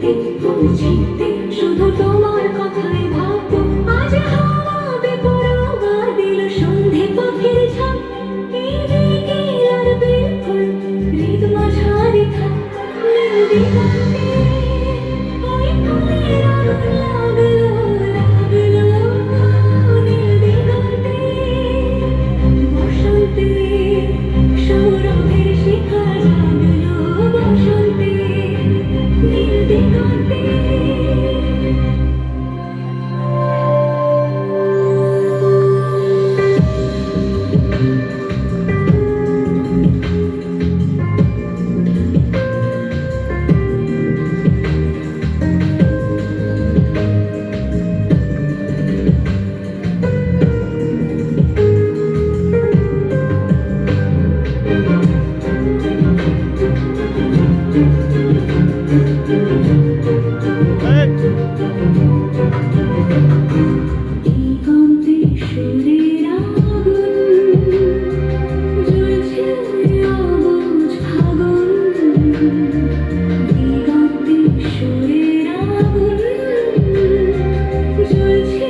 চিনতে চিনতে শুধু তোমার কথাই ভাবতো আজ হাওয়া বেপরোয়া দিল সন্ধে পাখির ঝাঁক এই বিকেল আর বিলকুল হৃদ মাঝারি থাক নীল দিগন্তে ওই ফুলের আগুন লাগলো নীল দিগন্তে বসন্তে সৌরভের শিখা জাগলো বসন্তে নীল দিগন্তে। দিগন্তে সুরের আগুন জ্বলছে অবুঝ ফাগুন দিগন্তে সুরের আগুন জ্বলছে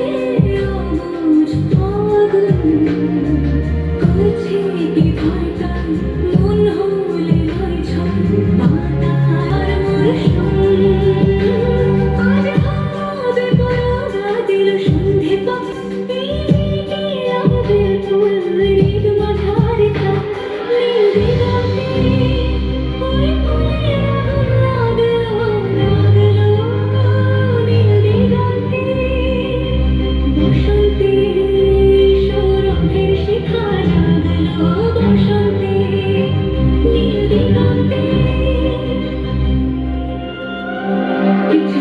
অবুঝ ফাগুন করছে কি ভয়টান মন হলে নয় ছল বাতার মরশুম আজ হাওয়া বেপরোয়া দিল সন্ধে পাখি এই বিকেল ফুল হৃদ মাঝারি থাক নীল দিগন্তে ওই ফুলের আগুন লাগলো নীল দিগন্তে বসন্তে সৌরভের শিখা জাগলো বসন্তে নীল দিগন্তে কিছু